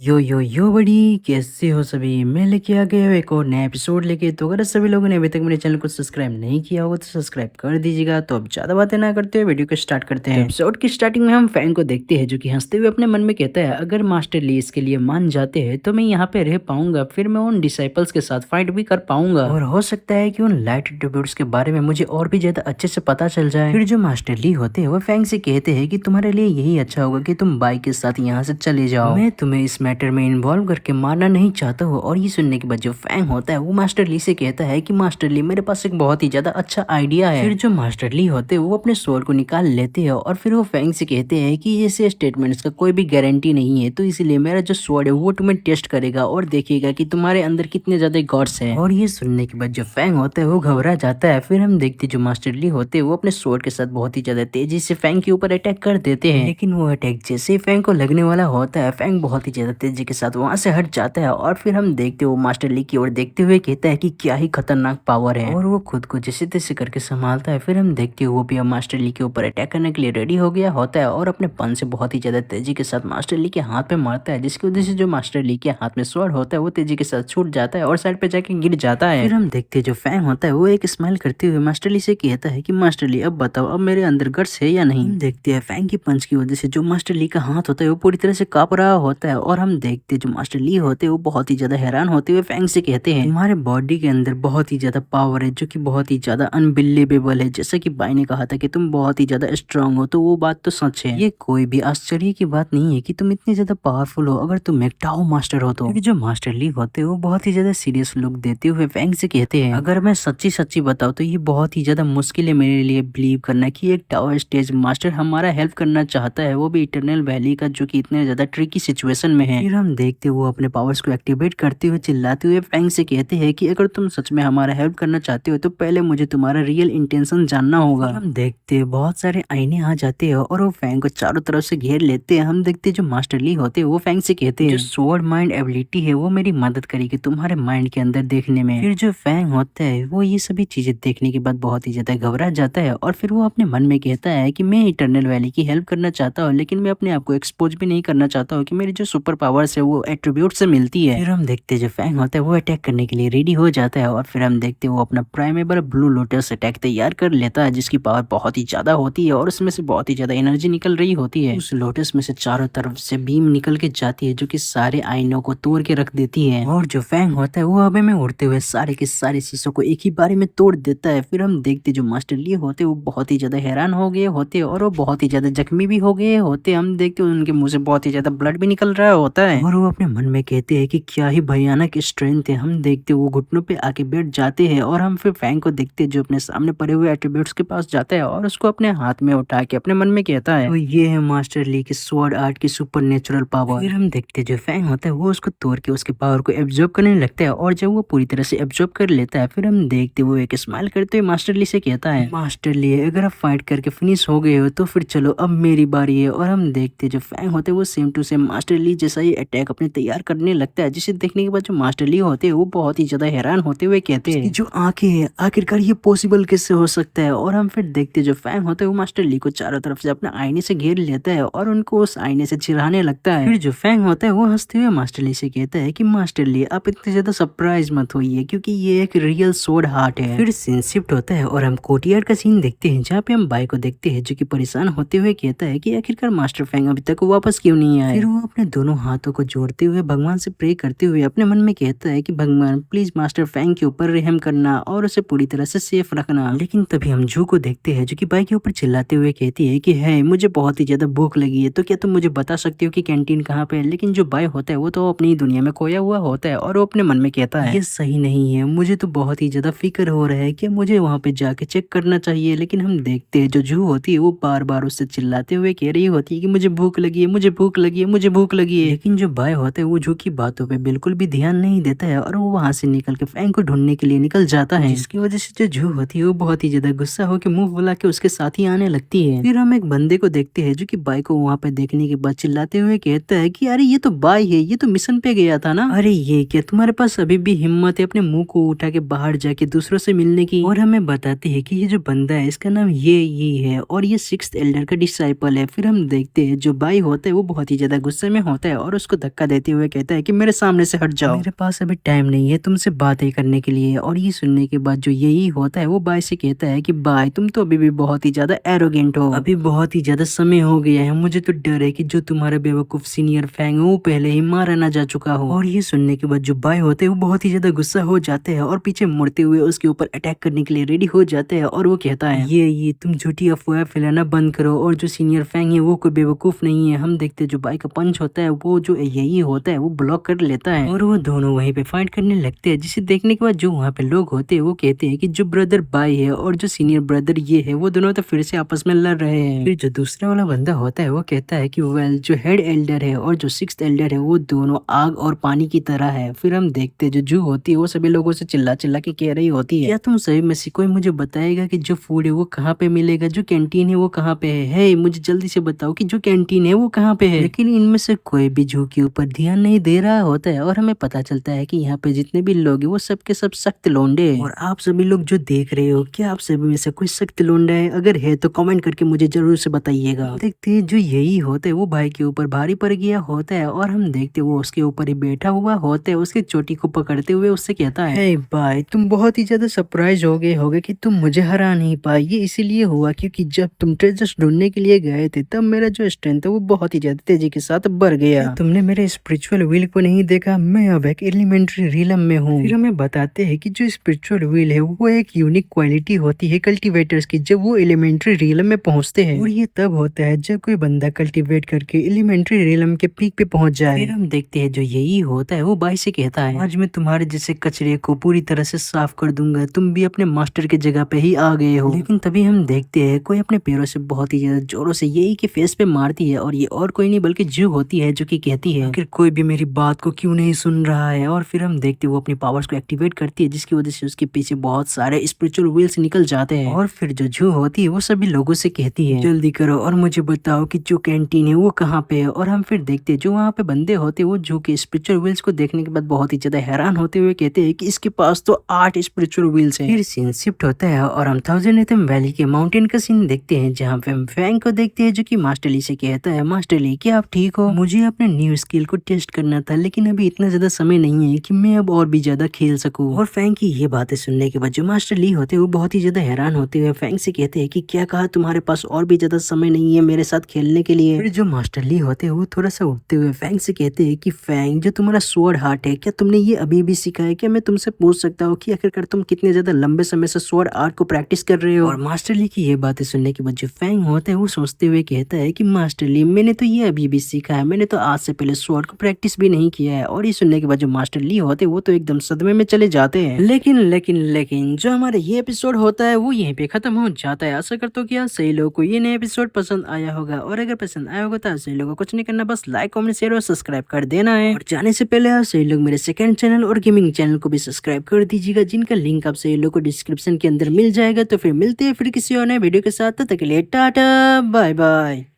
यो बड़ी कैसे हो सभी। मैं लेके आ गया हूँ एक और नया एपिसोड लेके। तो अगर सभी लोगों ने अभी तक मेरे चैनल को सब्सक्राइब नहीं किया होगा तो सब्सक्राइब कर दीजिएगा। तो अब ज्यादा बातें ना करते हुए वीडियो को स्टार्ट करते हैं। एपिसोड की स्टार्टिंग में हम फैंग को देखते हैं जो कि हंसते हुए अपने मन में कहता है, अगर मास्टर ली इसके लिए मान जाते हैं तो मैं यहाँ पे रह पाऊंगा, फिर मैं उन डिसाइपल्स के साथ फाइट भी कर पाऊंगा और हो सकता है कि उन लाइट एट्रीब्यूट्स के बारे में मुझे और भी ज्यादा अच्छे से पता चल जाए। फिर जो मास्टर ली होते हैं वो फैंग से कहते हैं कि तुम्हारे लिए यही अच्छा होगा कि तुम बाई के साथ यहाँ से चले जाओ, मैं तुम्हें इस मैटर में इन्वॉल्व करके मारना नहीं चाहता हूँ। और ये सुनने के बाद जो फैंग होता है वो मास्टर ली से कहता है कि मास्टर ली मेरे पास एक बहुत ही ज्यादा अच्छा आइडिया है। फिर जो मास्टर ली होते हैं वो अपने स्वॉर्ड को निकाल लेते हैं और फिर वो फैंग से कहते हैं कि ऐसे स्टेटमेंट्स का कोई भी गारंटी नहीं है, तो इसलिए मेरा जो स्वॉर्ड है वो तुम्हें टेस्ट करेगा और देखेगा कि तुम्हारे अंदर कितने ज्यादा गॉड्स है। और ये सुनने के बाद जो फैंग होता है वो घबरा जाता है। फिर हम देखते जो मास्टर ली होते हैं वो अपने स्वॉर्ड के साथ बहुत ही ज्यादा तेजी से फैंग के ऊपर अटैक कर देते हैं, लेकिन वो अटैक जैसे ही फैंग को लगने वाला होता है फैंग बहुत ही ज्यादा तेजी के साथ वहां से हट जाता है। और फिर हम देखते वो मास्टर ली की ओर देखते हुए कहता है कि क्या ही खतरनाक पावर है, और वो खुद को जैसे तैसे करके संभालता है। फिर हम देखते वो भी अब मास्टर ली के ऊपर अटैक करने के लिए रेडी हो गया होता है और अपने पन से बहुत ही ज्यादा तेजी के साथ मास्टर ली के हाथ पे मारता है, जिसकी वजह से जो मास्टर ली के हाथ में स्वॉर्ड होता है वो तेजी के साथ छूट जाता है और साइड पे जाके गिर जाता है। फिर हम देखते जो फैंग होता है वो एक स्माइल करते हुए मास्टर ली से कहता है कि मास्टर ली अब बताओ अब मेरे अंदर गट्स है या नहीं। हम देखते हैं फैंग की पंच की वजह से जो मास्टर ली का हाथ होता है वो पूरी तरह से कांप रहा होता है। और हम देखते जो मास्टर ली होते हैं वो बहुत ही ज्यादा हैरान होते हुए फैंग से कहते हैं, तुम्हारे बॉडी के अंदर बहुत ही ज्यादा पावर है जो कि बहुत ही ज्यादा अनबिलीवेबल है। जैसा कि बाई ने कहा था कि तुम बहुत ही ज्यादा स्ट्रांग हो, तो वो बात तो सच है। ये कोई भी आश्चर्य की बात नहीं है कि तुम इतने ज्यादा पावरफुल हो अगर तुम एक टाओ मास्टर हो तो। जो मास्टर ली होते हैं वो बहुत ही ज्यादा सीरियस लुक देते हुए फैंग से कहते हैं, अगर मैं सच्ची सच्ची बताऊं तो ये बहुत ही ज्यादा मुश्किल है मेरे लिए बिलीव करना कि एक टावर स्टेज मास्टर हमारा हेल्प करना चाहता है, वो भी इटरनल वैली का, जो कि इतने ज्यादा ट्रिकी सिचुएशन में है। फिर हम देखते वो अपने पावर्स को एक्टिवेट करते हुए चिल्लाते हुए फैंग से कहते हैं कि अगर तुम सच में हमारा हेल्प करना चाहते हो तो पहले मुझे तुम्हारा रियल इंटेंशन जानना होगा। हम देखते बहुत सारे आईने आ जाते हैं और वो फैंग को चारों तरफ से घेर लेते हैं। हम देखते जो मास्टर ली होते हैं वो फैंग से कहते हैं, जो स्वॉर्ड माइंड एबिलिटी है वो मेरी मदद करेगी तुम्हारे माइंड के अंदर देखने में। फिर जो फैंग होता है वो ये सभी चीजें देखने के बाद बहुत ही ज्यादा घबरा जाता है और फिर वो अपने मन में कहता है कि मैं इटरनल वैली की हेल्प करना चाहता हूँ, लेकिन मैं अपने आप को एक्सपोज भी नहीं करना चाहता हूँ कि मेरी जो सुपर पावर्स है वो एट्रीब्यूट से मिलती है। फिर हम देखते जो फैंग होता है वो अटैक करने के लिए रेडी हो जाता है और फिर हम देखते वो अपना प्राइमेबल ब्लू लोटस अटैक तैयार कर लेता है, जिसकी पावर बहुत ही ज्यादा होती है और उसमें से बहुत ही ज्यादा एनर्जी निकल रही होती है। उस लोटस में से चारों तरफ से बीम निकल के जाती है जो कि सारे आईनों को तोड़ के रख देती है। और जो फैंग होता है वो हवा में उड़ते हुए सारे के सारे शीशों को एक ही बारे में तोड़ देता है। फिर हम देखते जो मास्टर ली होते वो बहुत ही ज्यादा हैरान हो गए होते और वो बहुत ही ज्यादा जख्मी भी हो गए होते। हम देखते उनके मुंह से बहुत ही ज्यादा ब्लड भी निकल रहा होता है और वो अपने मन में कहते हैं कि क्या ही भयानक स्ट्रेंथ है। हम देखते वो घुटनों पे आके बैठ जाते हैं और हम फिर फैंग को देखते जो अपने सामने पड़े हुए एट्रीब्यूट्स के पास जाता है और उसको अपने हाथ में उठा के अपने मन में कहता है, तो ये है मास्टर ली की स्वॉर्ड आर्ट की सुपर नेचुरल पावर। फिर हम देखते जो फैंग होता है वो उसको तोड़ के उसके पावर को एब्जॉर्ब करने लगता है और जब वो पूरी तरह से एब्जॉर्ब कर लेता है फिर हम देखते वो एक स्माइल करते हुए मास्टर ली से कहता है, मास्टर ली अगर आप फाइट करके फिनिश हो गए हो तो फिर चलो अब मेरी बारी है। और हम देखते जो फैंग होते हैं वो सेम टू सेम मास्टर ली जैसा ही अटैक अपने तैयार करने लगता है, जिसे देखने के बाद जो मास्टर ली होते हैं वो बहुत ही ज्यादा हैरान होते हुए कहते हैं, जो आंखें हैं आखिरकार ये पॉसिबल कैसे हो सकता है। और हम फिर देखते जो फैंग होते हैं वो मास्टर ली को चारों तरफ से अपने आईने से घेर लेता है और उनको उस आईने से चिढ़ाने लगता है। फिर जो फैंग होता है वो हंसते हुए मास्टर ली से कहता है कि मास्टर ली आप इतने ज्यादा सरप्राइज मत होइए क्योंकि ये एक रियल स्वॉर्ड हार्ट है। फिर सीन शिफ्ट होता है और हम कोर्टयार्ड का सीन देखते हैं जहाँ पे हम बाई को देखते हैं जो कि परेशान होते हुए कहता है कि आखिरकार मास्टर फैंग अभी तक वापस क्यों नहीं आए। फिर वो अपने दोनों हाथों को जोड़ते हुए भगवान से प्रे करते हुए अपने मन में कहता है कि भगवान प्लीज मास्टर फैंग के ऊपर रहम करना और उसे पूरी तरह से सेफ रखना। लेकिन तभी हम जू को देखते हैं जो कि बाई के ऊपर चिल्लाते हुए कहती है कि है मुझे बहुत ही ज्यादा भूख लगी है, तो क्या तुम मुझे बता सकते हो कि कैंटीन कहाँ पे है। लेकिन जो बाई होता है वो तो अपनी दुनिया में खोया हुआ होता है और वो अपने मन में कहता है ये सही नहीं है, मुझे तो बहुत ही ज्यादा फिक्र हो रहा है कि मुझे वहाँ पे जाके चेक करना चाहिए। लेकिन हम देखते हैं जो जू होती है वो बार बार उससे चिल्लाते हुए कह रही होती है कि मुझे भूख लगी है, मुझे भूख लगी है, मुझे भूख लगी है। लेकिन जो बाय होता है वो जू की बातों पे बिल्कुल भी ध्यान नहीं देता है और वो वहाँ से निकल के फैंग को ढूंढने के लिए निकल जाता है, जिसकी वजह से जो जू होती है वो बहुत ही ज्यादा गुस्सा होकर मुंह फुला के उसके साथ ही आने लगती है। फिर हम एक बंदे को देखते हैं जो कि बाई को वहाँ पे देखने के बाद चिल्लाते हुए कहता है कि अरे ये तो बाई है, ये तो मिशन पे गया था ना। अरे ये क्या तुम्हारे पास अभी भी हिम्मत है अपने मुंह को उठा के बाहर जाके दूसरों से मिलने की। और हमें बताते हैं कि ये जो बंदा है इसका नाम ये है और ये 6th एल्डर का डिसाइपल है। फिर हम देखते हैं जो बाई होता है वो बहुत ही ज्यादा गुस्से में होता है और उसको धक्का देते हुए कहता है कि मेरे सामने से हट जाओ, मेरे पास अभी टाइम नहीं है तुमसे बातें करने के लिए। और ये सुनने के बाद जो यही होता है वो बाय से कहता है कि बाय तुम तो अभी भी बहुत ही ज्यादा एरोगेंट हो, अभी बहुत ही ज्यादा समय हो गया है, मुझे तो डर है कि जो तुम्हारा बेवकूफ सीनियर फैंग है वो पहले ही मारा ना जा चुका हो। और ये सुनने के बाद जो बाय होते हैं वो बहुत ही ज्यादा गुस्सा हो जाते हैं और पीछे मुड़ते हुए उसके ऊपर अटैक करने के लिए रेडी हो जाते हैं। और वो कहता है ये तुम झूठी अफवाह फैलाना बंद करो, और जो सीनियर फैंग है वो कोई बेवकूफ नहीं है। हम देखते जो बाय का पंच होता है वो जो यही होता है वो ब्लॉक कर लेता है और वो दोनों वहीं पे फाइट करने लगते हैं, जिसे देखने के बाद जो वहाँ पे लोग होते हैं वो कहते हैं कि जो ब्रदर बाय है और जो सीनियर ब्रदर ये है वो दोनों तो फिर से आपस में लड़ रहे हैं। फिर जो दूसरा वाला बंदा होता है वो कहता है कि वेल जो हेड एल्डर है और जो सिक्स्थ एल्डर है वो दोनों आग और पानी की तरह है। फिर हम देखते हैं जो जू होती है वो सभी लोगों से चिल्ला चिल्ला के कह रही होती है, क्या तुम सभी में से कोई मुझे बताएगा कि जो फूड है वो कहाँ पे मिलेगा, जो कैंटीन है वो कहाँ पे है, मुझे जल्दी से बताओ कि जो कैंटीन है वो कहाँ पे है। लेकिन इनमें से कोई भी जू के ऊपर ध्यान नहीं दे रहा होता है और हमें पता चलता है कि यहाँ पे जितने भी लोग हैं वो सबके सब सख्त लोंडे हैं। और आप सभी लोग जो देख रहे हो क्या आप सभी में से कोई सख्त लोंडा है? अगर है तो कमेंट करके मुझे जरूर से बताइएगा। देखते हैं जो यही होता है वो भाई के ऊपर भारी पड़ गया होता है और हम देखते वो उसके ऊपर ही बैठा हुआ होता है, उसकी चोटी को पकड़ते हुए उससे कहता है हे भाई तुम बहुत ही ज्यादा सरप्राइज हो गए होगे कि तुम मुझे हरा नहीं पाए। ये इसीलिए हुआ क्योंकि जब तुम ट्रेजर्स ढूंढने के लिए गए थे तब मेरा जो स्ट्रेंथ है वो बहुत ही ज्यादा तेजी के साथ बढ़ गया। तुमने मेरे स्पिरिचुअल व्हील को नहीं देखा, मैं अब एक एलिमेंट्री रिलम में हूँ। फिर हमें बताते हैं कि जो स्पिरिचुअल व्हील है वो एक यूनिक क्वालिटी होती है कल्टीवेटर्स की जब वो एलिमेंट्री रिलम में पहुंचते हैं, और ये तब होता है जब कोई बंदा कल्टीवेट करके एलिमेंट्री रिलम के पीक पे पहुंच जाए। फिर हम देखते हैं जो यही होता है वो बाई से कहता है आज मैं तुम्हारे जैसे कचरे को पूरी तरह से साफ कर दूंगा, तुम भी अपने मास्टर की जगह पे ही आ गए हो। लेकिन तभी हम देखते हैं कोई अपने पैरों से बहुत ही ज्यादा जोरों से यही के फेस पे मारती है और ये और कोई नहीं बल्कि जू होती है जो कि कहती है कि कोई भी मेरी बात को क्यों नहीं सुन रहा है। और फिर हम देखते वो अपनी पावर्स को एक्टिवेट करती है जिसकी वजह से उसके पीछे बहुत सारे स्पिरिचुअल व्हील्स निकल जाते हैं। और फिर जो जू होती है वो सभी लोगों से कहती है जल्दी करो और मुझे बताओ कि जो कैंटीन है वो कहाँ पे है। और हम फिर देखते जो वहाँ पे बंदे होते वो जू के स्पिरिचुअल व्हील्स को देखने के बाद बहुत ही ज्यादा हैरान होते हुए कहते हैं कि इसके पास तो 8 स्पिरिचुअल व्हील्स हैं। फिर सीन शिफ्ट होता है और हम थाउजेंड एथम वैली के माउंटेन का सीन देखते हैं जहाँ पे हम फैंग को देखते हैं जो कि मास्टर ली से कहता है मास्टर ली क्या आप ठीक हो, मुझे अपने न्यू स्किल को टेस्ट करना था लेकिन अभी इतना ज्यादा समय नहीं है कि मैं अब और भी ज्यादा खेल सकूं। और फैंग की ये बातें सुनने के बाद जो मास्टर ली होते हैं वो बहुत ही ज्यादा हैरान होते हुए फैंग से कहते हैं कि क्या कहा तुम्हारे पास और भी ज्यादा समय नहीं है मेरे साथ खेलने के लिए। फिर जो मास्टर ली होते हैं वो थोड़ा सा उठते हुए फैंग से कहते हैं कि फैंग जो तुम्हारा स्वॉर्ड हार्ट है क्या तुमने ये अभी भी सीखा है? क्या मैं तुमसे पूछ सकता हूँ कि आखिरकार तुम कितने ज्यादा लंबे समय से स्वॉर्ड आर्ट को प्रैक्टिस कर रहे हो? और मास्टर ली की ये बातें सुनने के बाद जो फैंग होता है वो सोचते हुए कहता है कि मास्टर ली मैंने तो ये अभी भी सीखा है, मैंने तो आज से पहले स्वॉर्ड को प्रैक्टिस भी नहीं किया है। और ये सुनने के बाद जो मास्टर ली होते हैं वो तो एकदम सदमे में चले जाते हैं। लेकिन जो हमारा ये एपिसोड होता है वो यहीं पे खत्म हो जाता है। आशा करता हूँ कि सही लोगों को ये नया एपिसोड पसंद आया होगा, और अगर पसंद आया होगा तो सही लोगों को कुछ नहीं करना, बस लाइक कमेंट शेयर और सब्सक्राइब कर देना है। और जाने से पहले आप सही लोग मेरे सेकंड चैनल और गेमिंग चैनल को भी सब्सक्राइब कर दीजिएगा जिनका लिंक आप सही लोगों को डिस्क्रिप्शन के अंदर मिल जाएगा। तो फिर मिलते हैं फिर किसी और नए वीडियो के साथ, तब तक के लिए टाटा बाय बाय।